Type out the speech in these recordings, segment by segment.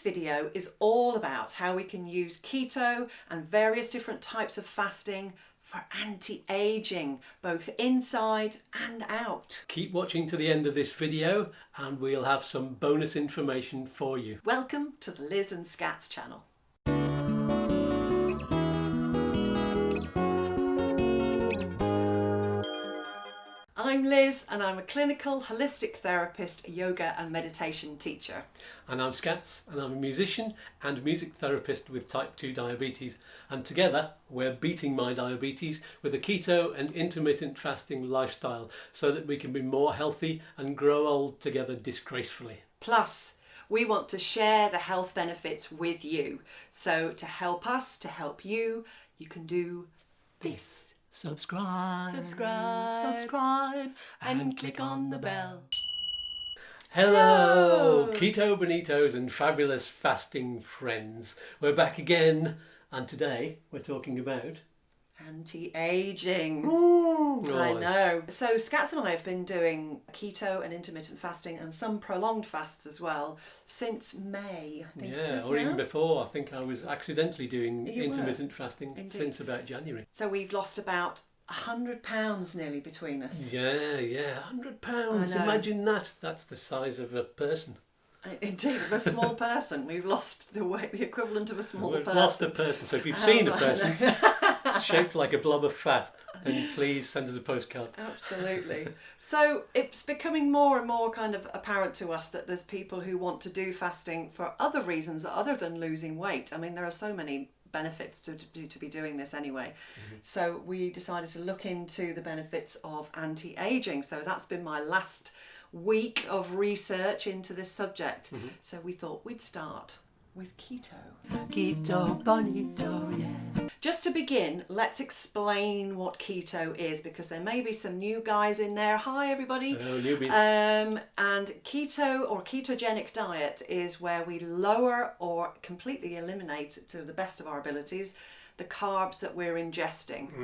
video is all about how we can use keto and various different types of fasting for anti-aging, both inside and out. Keep watching to the end of this video and we'll have some bonus information for you. Welcome to the Liz and Skatz channel. I'm Liz and I'm a clinical holistic therapist, yoga and meditation teacher. And I'm Skatz and I'm a musician and music therapist with type 2 diabetes, and together we're beating my diabetes with a keto and intermittent fasting lifestyle so that we can be more healthy and grow old together disgracefully. Plus, we want to share the health benefits with you. So to help us, to help you, you can do this. Subscribe, and click on the bell. Hello, Keto Bonitos and fabulous fasting friends. We're back again, and today we're talking about anti-aging. Oh, I know. So Skatz and I have been doing keto and intermittent fasting and some prolonged fasts as well since May, I think it is or now. even before. I think I was accidentally doing You intermittent fasting Indeed. Since about January. So we've lost about 100 pounds nearly between us. Yeah, 100 pounds. I know. Imagine that. That's the size of a person. Indeed, of a small person. We've lost the weight, the equivalent of a small We've person. lost a person. So if you've seen a person shaped like a blob of fat, then please send us a postcard. Absolutely. So it's becoming more and more kind of apparent to us that there's people who want to do fasting for other reasons other than losing weight. I mean, there are so many benefits to be doing this anyway. So we decided to look into the benefits of anti-aging. So that's been my last week of research into this subject. So we thought we'd start with keto. Keto bonito, yeah. Just to begin, let's explain what keto is, because there may be some new guys in there. Hi everybody. Hello, newbies. And keto or ketogenic diet is where we lower or completely eliminate, to the best of our abilities, the carbs that we're ingesting.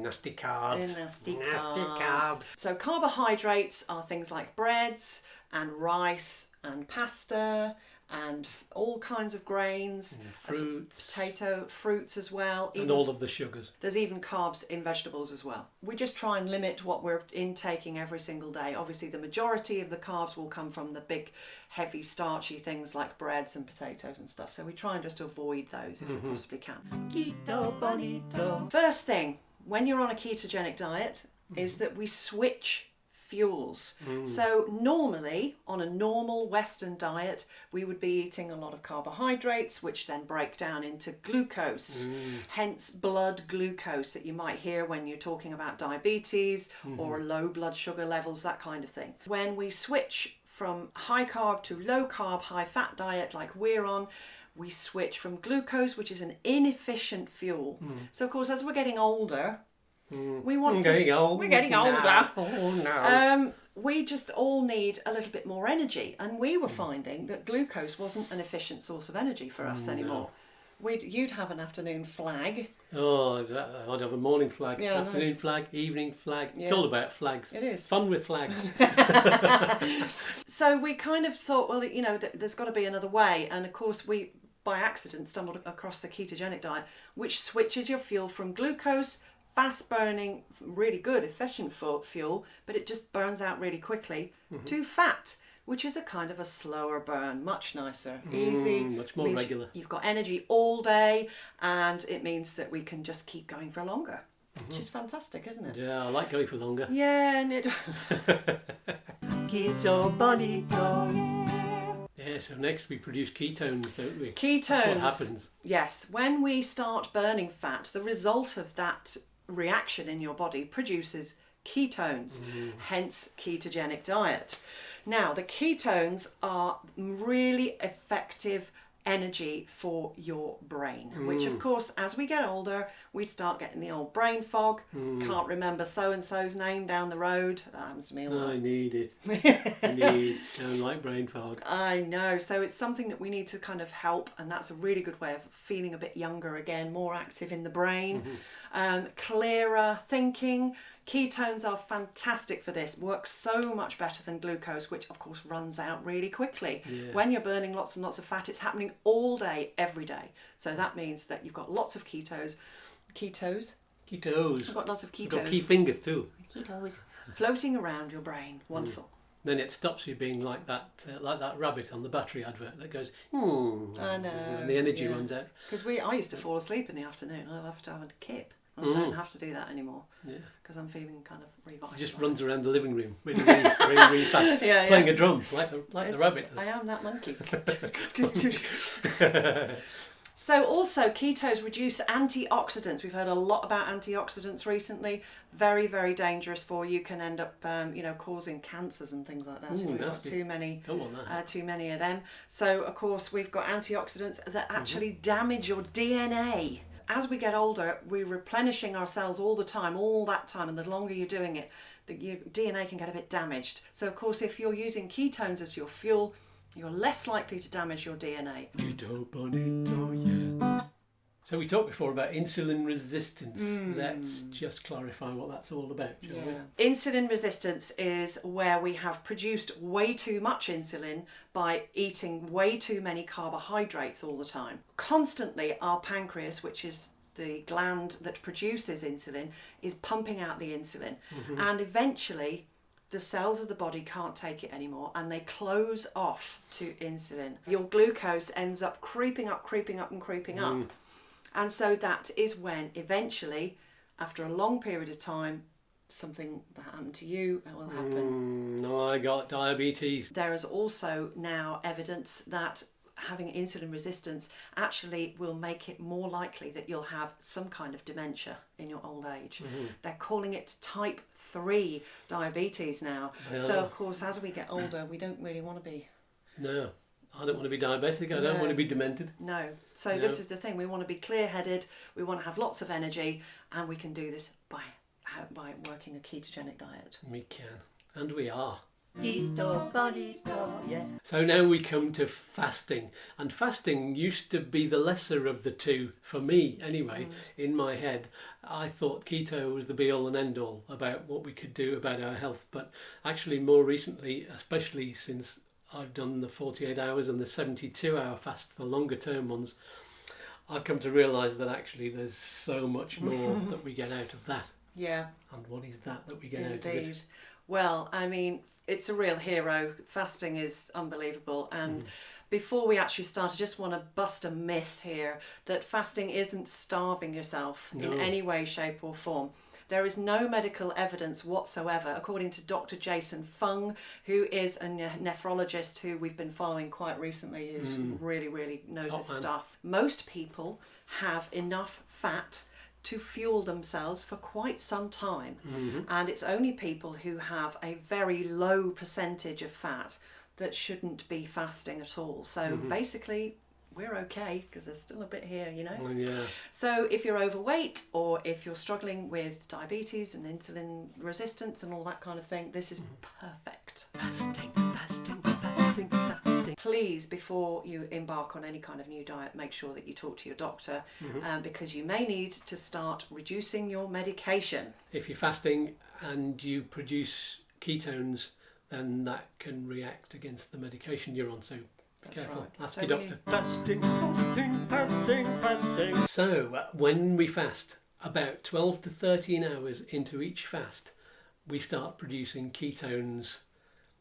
Nasty carbs. Nasty carbs. So carbohydrates are things like breads and rice and pasta and all kinds of grains, Fruits. potato, fruits as well. And all of the sugars. There's even carbs in vegetables as well. We just try and limit what we're intaking every single day. Obviously, the majority of the carbs will come from the big, heavy, starchy things like breads and potatoes and stuff. So we try and just avoid those if we possibly can. Keto bonito. First thing, when you're on a ketogenic diet, is that we switch fuels. So normally on a normal Western diet we would be eating a lot of carbohydrates, which then break down into glucose, hence blood glucose that you might hear when you're talking about diabetes or low blood sugar levels, that kind of thing. When we switch from high carb to low carb, high fat diet like we're on, we switch from glucose, which is an inefficient fuel. So of course as we're getting older, we're getting older. Oh no. We just all need a little bit more energy, and we were finding that glucose wasn't an efficient source of energy for us anymore. You'd have an afternoon flag. Oh, I'd have a morning flag, Yeah, afternoon flag, evening flag. It's Yeah. all about flags. It is. Fun with flags. So we kind of thought, well, there's got to be another way, and of course we, by accident, stumbled across the ketogenic diet, which switches your fuel from glucose, fast burning, really good, efficient fuel, but it just burns out really quickly, to fat, which is a kind of a slower burn, much nicer, easy. Much more regular. You've got energy all day, and it means that we can just keep going for longer, which is fantastic, isn't it? Yeah, I like going for longer. Yeah, and it... Keto bonito. Yeah, so next we produce ketones, don't we? Ketones. That's what happens. Yes, when we start burning fat, the result of that reaction in your body produces ketones, hence ketogenic diet. Now, the ketones are really effective energy for your brain, which of course, as we get older, we start getting the old brain fog. Can't remember so-and-so's name down the road. That happens to me a lot. I need it. Don't like brain fog. I know. So it's something that we need to kind of help, and that's a really good way of feeling a bit younger again, more active in the brain. clearer thinking. Ketones are fantastic for this, work so much better than glucose, which of course runs out really quickly. When you're burning lots and lots of fat, it's happening all day, every day. So that means that you've got lots of ketos. I've got lots of ketos. You've got key fingers too. Ketos floating around your brain. Wonderful. Then it stops you being like that rabbit on the battery advert that goes, I know. and the energy runs out. Because I used to fall asleep in the afternoon. I'll have to have a kip. I don't have to do that anymore. Because I'm feeling kind of revitalised. He just runs around the living room really fast, playing a drum like the rabbit. I am that monkey. So also ketos reduce antioxidants. We've heard a lot about antioxidants recently. Very, very dangerous for you. Can end up, causing cancers and things like that if we've got too many of them. So of course we've got antioxidants that actually damage your DNA. As we get older, we're replenishing our cells all the time, and the longer you're doing it, your DNA can get a bit damaged. So of course, if you're using ketones as your fuel, you're less likely to damage your DNA. Keto bonito, yeah. So we talked before about insulin resistance. Let's just clarify what that's all about, shall we? Insulin resistance is where we have produced way too much insulin by eating way too many carbohydrates all the time. Constantly, our pancreas, which is the gland that produces insulin, is pumping out the insulin. And eventually, the cells of the body can't take it anymore and they close off to insulin. Your glucose ends up creeping up. And so that is when eventually, after a long period of time, something that happened to you will happen. I got diabetes. There is also now evidence that having insulin resistance actually will make it more likely that you'll have some kind of dementia in your old age. They're calling it type 3 diabetes now. So of course, as we get older, we don't really want to be. No. I don't want to be diabetic, I don't want to be demented. No. So this is the thing, we want to be clear-headed, we want to have lots of energy, and we can do this by working a ketogenic diet. We can, and we are. Keto bonito, yeah. So now we come to fasting, and fasting used to be the lesser of the two, for me anyway, in my head. I thought keto was the be-all and end-all about what we could do about our health, but actually more recently, especially since I've done the 48 hours and the 72-hour fast, the longer term ones, I've come to realise that actually there's so much more that we get out of that. Yeah. And what is that we get out of it? Well, I mean, it's a real hero. Fasting is unbelievable. And before we actually start, I just want to bust a myth here that fasting isn't starving yourself in any way, shape or form. There is no medical evidence whatsoever, according to Dr. Jason Fung, who is a nephrologist who we've been following quite recently, who really, really knows his stuff. Most people have enough fat to fuel themselves for quite some time. And it's only people who have a very low percentage of fat that shouldn't be fasting at all. So basically, we're okay because there's still a bit here, you know. So if you're overweight or if you're struggling with diabetes and insulin resistance and all that kind of thing, this is perfect. Fasting. Please, before you embark on any kind of new diet, make sure that you talk to your doctor because you may need to start reducing your medication. If you're fasting and you produce ketones, then that can react against the medication you're on. So be careful. Right. Ask So your doctor. Fasting. So when we fast, about 12 to 13 hours into each fast, we start producing ketones.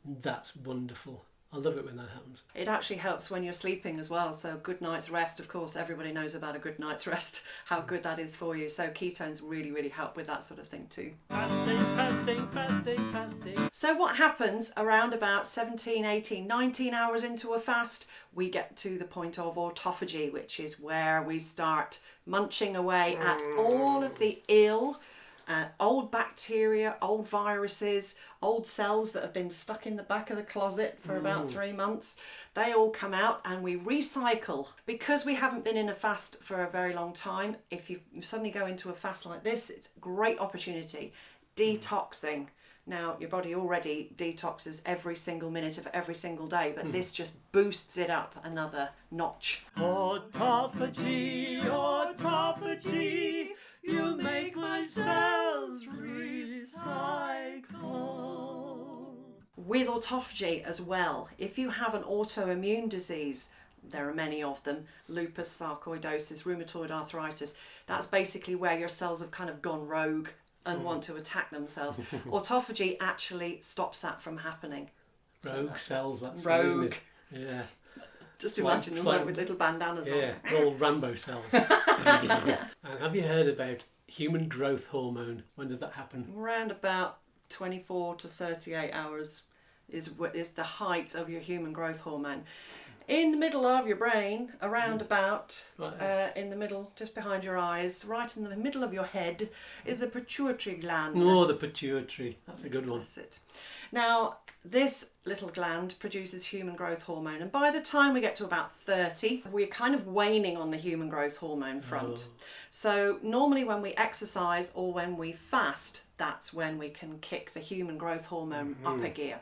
That's wonderful. I love it when that happens. It actually helps when you're sleeping as well. So good night's rest, of course, everybody knows about a good night's rest, how good that is for you. So ketones really, really help with that sort of thing too. Fasting. So what happens around about 17, 18, 19 hours into a fast? We get to the point of autophagy, which is where we start munching away at all of the ill, old bacteria, old viruses, old cells that have been stuck in the back of the closet for about 3 months. They all come out and we recycle. Because we haven't been in a fast for a very long time, if you suddenly go into a fast like this, it's a great opportunity. Detoxing. Now, your body already detoxes every single minute of every single day, but this just boosts it up another notch. Autophagy. You make my cells recycle. With autophagy as well, if you have an autoimmune disease, there are many of them, lupus, sarcoidosis, rheumatoid arthritis, that's basically where your cells have kind of gone rogue and want to attack themselves. Autophagy actually stops that from happening. Rogue cells, that's rogue. Isn't it? Yeah. Just It's like- imagine it's them like- with little bandanas Yeah, on. all Rambo cells. And have you heard about human growth hormone? When does that happen? Around about 24 to 38 hours is the height of your human growth hormone. In the middle of your brain, around about, Right. in the middle, just behind your eyes, right in the middle of your head, is a pituitary gland. Oh, the pituitary. That's a good one. That's it. Now, this little gland produces human growth hormone, and by the time we get to about 30, we're kind of waning on the human growth hormone front. So normally when we exercise or when we fast, that's when we can kick the human growth hormone up a gear.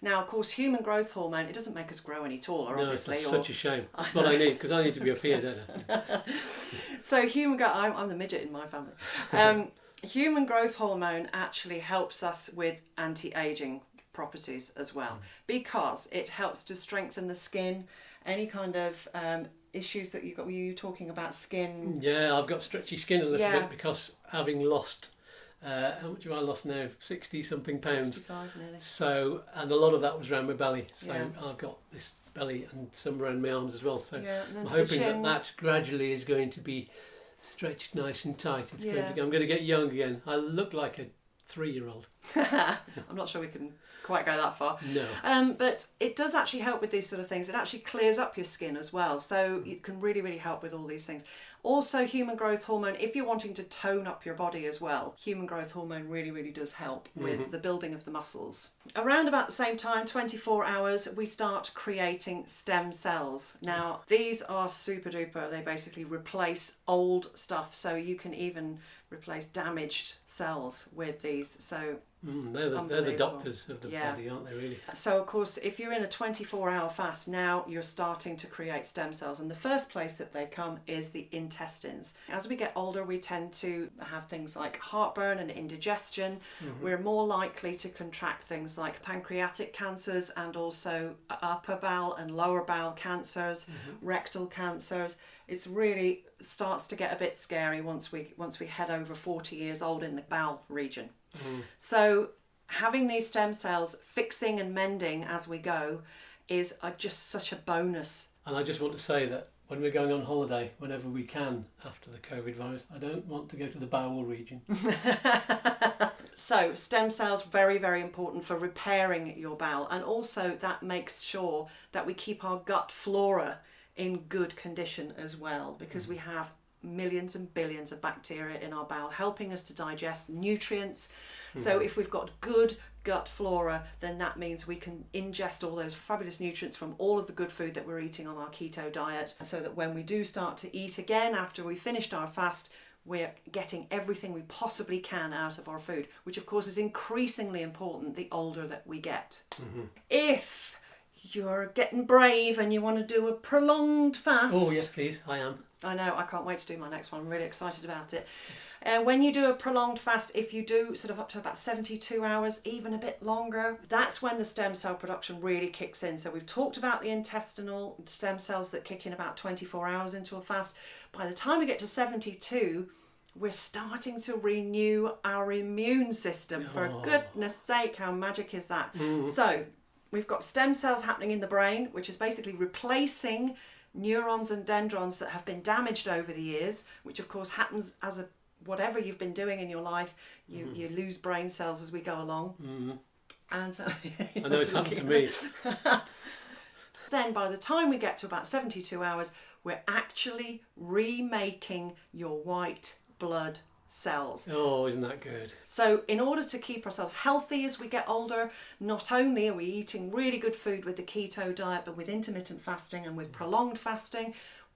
Now, of course, human growth hormone, it doesn't make us grow any taller, No, it's obviously. such a shame. That's what I need, because I need to be up here, don't I? So I'm the midget in my family. Human growth hormone actually helps us with anti-aging properties as well, because it helps to strengthen the skin, any kind of issues that you've got. Were you talking about skin? Yeah, I've got stretchy skin a little Yeah. bit because having lost, how much have I lost now? 60 something pounds. 65 nearly. So, and a lot of that was around my belly. So Yeah. I've got this belly and some around my arms as well. So Yeah, and then I'm the hoping chins. that gradually is going to be stretched nice and tight. It's Yeah. going to, I'm going to get young again. I look like a 3-year-old. I'm not sure we can quite go that far. No. But it does actually help with these sort of things. It actually clears up your skin as well. So it can really, really help with all these things. Also, human growth hormone, if you're wanting to tone up your body as well, human growth hormone really, really does help with the building of the muscles. Around about the same time, 24 hours, we start creating stem cells. Now, these are super duper. They basically replace old stuff. So you can even replace damaged cells with these. So They're the Unbelievable. doctors of the Yeah. body, aren't they, really? So, of course, if you're in a 24-hour fast, now you're starting to create stem cells. And the first place that they come is the intestines. As we get older, we tend to have things like heartburn and indigestion. We're more likely to contract things like pancreatic cancers and also upper bowel and lower bowel cancers, rectal cancers. It's really starts to get a bit scary once we head over 40 years old in the bowel region. So having these stem cells fixing and mending as we go is just such a bonus. And I just want to say that when we're going on holiday, whenever we can after the COVID virus, I don't want to go to the bowel region. So stem cells, very, very important for repairing your bowel, and also that makes sure that we keep our gut flora in good condition as well, because we have millions and billions of bacteria in our bowel helping us to digest nutrients. So if we've got good gut flora, then that means we can ingest all those fabulous nutrients from all of the good food that we're eating on our keto diet, so that when we do start to eat again after we finished our fast, we're getting everything we possibly can out of our food, which of course is increasingly important the older that we get. If you're getting brave and you want to do a prolonged fast, Oh, yes, please, I am. I know, I can't wait to do my next one. I'm really excited about it. When you do a prolonged fast, if you do sort of up to about 72 hours, even a bit longer, that's when the stem cell production really kicks in. So we've talked about the intestinal stem cells that kick in about 24 hours into a fast. By the time we get to 72, we're starting to renew our immune system. For goodness sake, how magic is that? So we've got stem cells happening in the brain, which is basically replacing neurons and dendrons that have been damaged over the years, which of course happens as a whatever you've been doing in your life, you lose brain cells as we go along. And I know it's happened to me. Then by the time we get to about 72 hours, we're actually remaking your white blood cells. Oh, isn't that good? So in order to keep ourselves healthy as we get older, not only are we eating really good food with the keto diet, but with intermittent fasting and with prolonged fasting,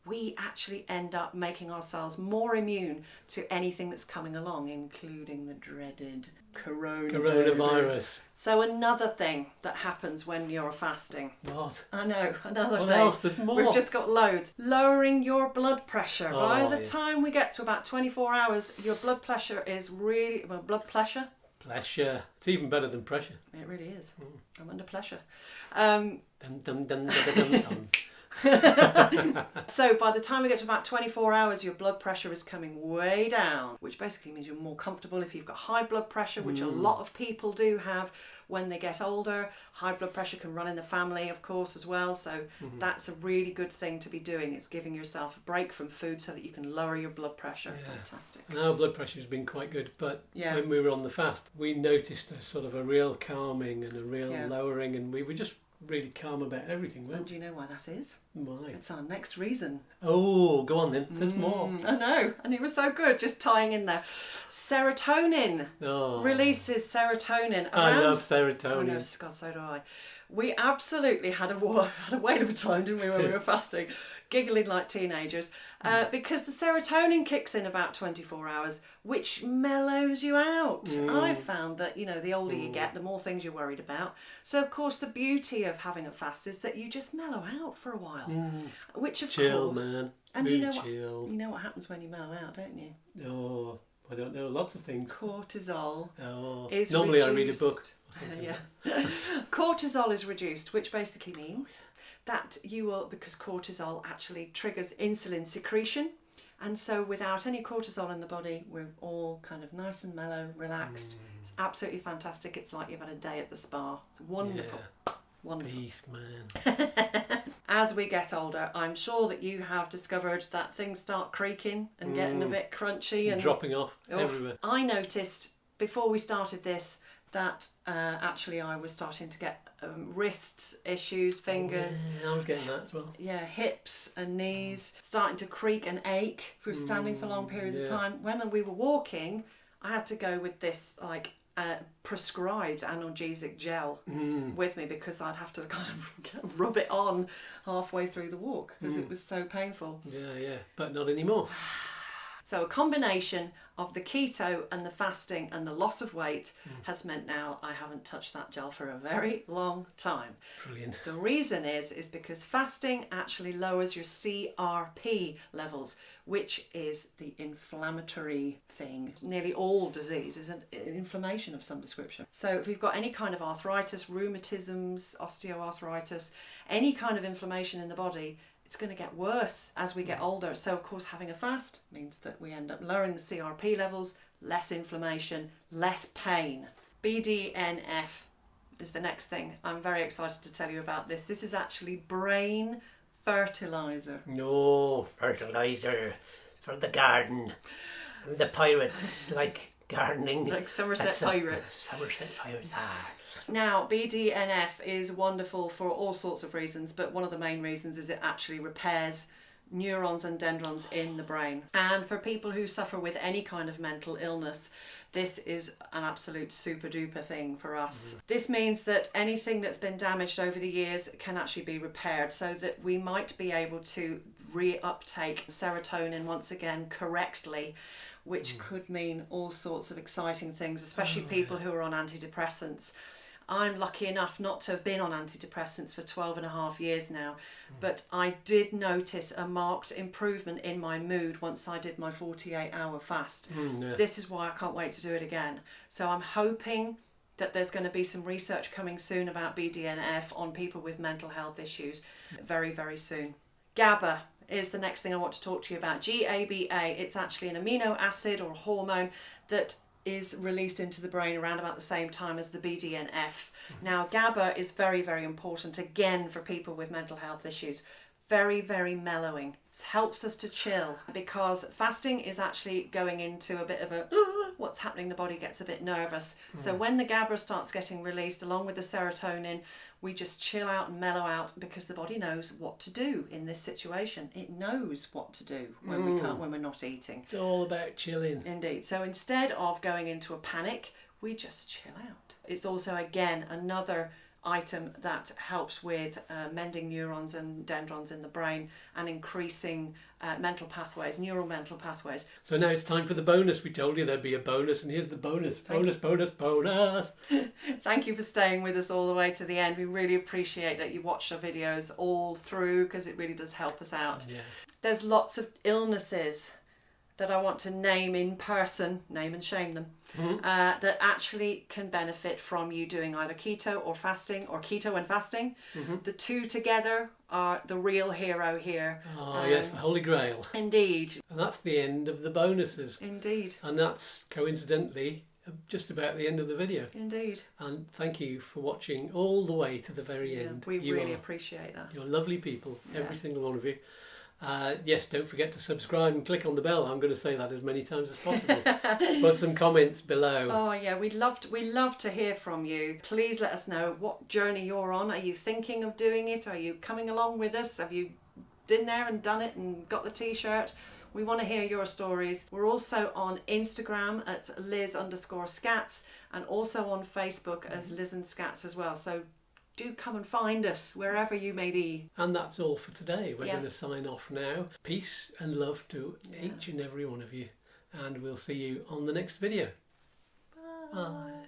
we actually end up making ourselves more immune to anything that's coming along, including the dreaded coronavirus. So another thing that happens when you're fasting. What? I know, another What thing. else? There's more. We've just got loads. Lowering your blood pressure. Oh, By the yeah. time we get to about 24 hours, your blood pressure is really... Well, blood pressure? Pleasure. It's even better than pressure. It really is. I'm under pressure. Dum, dum, dum, dum, dum, dum. So by the time we get to about 24 hours, your blood pressure is coming way down, which basically means you're more comfortable if you've got high blood pressure, which a lot of people do have when they get older. High blood pressure can run in the family, of course, as well. So that's a really good thing to be doing. It's giving yourself a break from food so that you can lower your blood pressure. Yeah. Fantastic. And our blood pressure has been quite good, but Yeah. when we were on the fast, we noticed a sort of a real calming and a real Yeah. lowering, and we were just really calm about everything, And weren't do you know why that is? we? Why? It's our next reason. Oh, go on then. There's more. I know, and it was so good just tying in there. Serotonin Oh, releases serotonin. I around- love Oh no, serotonin. God, so do I. We absolutely had a whale of a time, didn't we, when we were fasting, giggling like teenagers, because the serotonin kicks in about 24 hours, which mellows you out. I've found that, the older you get, the more things you're worried about. So, of course, the beauty of having a fast is that you just mellow out for a while, which, of Chill, course... man. And Really you know what? chill. You know what happens when you mellow out, don't you? Oh, I don't know. Lots of things. Cortisol Oh, is normally reduced. I read a book. Or something. Yeah. Cortisol is reduced, which basically means that you will, because cortisol actually triggers insulin secretion. And so without any cortisol in the body, we're all kind of nice and mellow, relaxed. It's absolutely fantastic. It's like you've had a day at the spa. It's wonderful. Wonderful. Beast, man. As we get older, I'm sure that you have discovered that things start creaking and getting a bit crunchy and Dropping off Oof. everywhere. I noticed before we started this that actually I was starting to get wrist issues, fingers, Yeah, I was getting that as well. hips and knees starting to creak and ache if we were standing for long periods of yeah. time. When we were walking, I had to go with this prescribed analgesic gel with me because I'd have to kind of rub it on halfway through the walk because it was so painful. Yeah, but not anymore. So a combination of the keto and the fasting and the loss of weight has meant now I haven't touched that gel for a very long time. Brilliant. The reason is because fasting actually lowers your CRP levels, which is the inflammatory thing. Nearly all disease is an inflammation of some description. So if you've got any kind of arthritis, rheumatisms, osteoarthritis, any kind of inflammation in the body, it's going to get worse as we get older. So, of course, having a fast means that we end up lowering the CRP levels, less inflammation, less pain. BDNF is the next thing. I'm very excited to tell you about this. This is actually brain fertilizer. No, fertiliser for the garden. And the pirates like gardening. Like Somerset Pirates. Somerset Pirates. Now, BDNF is wonderful for all sorts of reasons, but one of the main reasons is it actually repairs neurons and dendrons in the brain. And for people who suffer with any kind of mental illness, this is an absolute super duper thing for us. This means that anything that's been damaged over the years can actually be repaired so that we might be able to reuptake serotonin once again correctly, which could mean all sorts of exciting things, especially people who are on antidepressants. I'm lucky enough not to have been on antidepressants for 12 and a half years now, but I did notice a marked improvement in my mood once I did my 48-hour fast. This is why I can't wait to do it again. So I'm hoping that there's going to be some research coming soon about BDNF on people with mental health issues very, very soon. GABA is the next thing I want to talk to you about. GABA, it's actually an amino acid or hormone that is released into the brain around about the same time as the BDNF. Now, GABA is very, very important, again, for people with mental health issues. Very, very mellowing. It helps us to chill because fasting is actually going into a bit of a what's happening, the body gets a bit nervous. So when the GABA starts getting released along with the serotonin, we just chill out and mellow out because the body knows what to do in this situation. It knows what to do when we're not eating. It's all about chilling. Indeed. So instead of going into a panic, we just chill out. It's also, again, another item that helps with mending neurons and dendrons in the brain and increasing neural mental pathways. So now it's time for the bonus. We told you there'd be a bonus, and here's the bonus. Bonus. Thank you for staying with us all the way to the end. We really appreciate that you watch our videos all through, because it really does help us out. Yeah. There's lots of illnesses that I want to name in person, name and shame them, that actually can benefit from you doing either keto or fasting, or keto and fasting. The two together are the real hero here. Oh, yes, the Holy Grail. Indeed. And that's the end of the bonuses. Indeed. And that's coincidentally just about the end of the video. Indeed. And thank you for watching all the way to the very end. We really appreciate that. You're lovely people, every single one of you. Yes, don't forget to subscribe and click on the bell. I'm going to say that as many times as possible. Put some comments below. Oh yeah, we love to hear from you. Please let us know what journey you're on. Are you thinking of doing it? Are you coming along with us? Have you been there and done it and got the t-shirt? We want to hear your stories. We're also on Instagram at Liz_Skatz, and also on Facebook as Liz and Skatz as well. So do come and find us wherever you may be. And that's all for today. We're going to sign off now. Peace and love to each and every one of you. And we'll see you on the next video. Bye. Bye.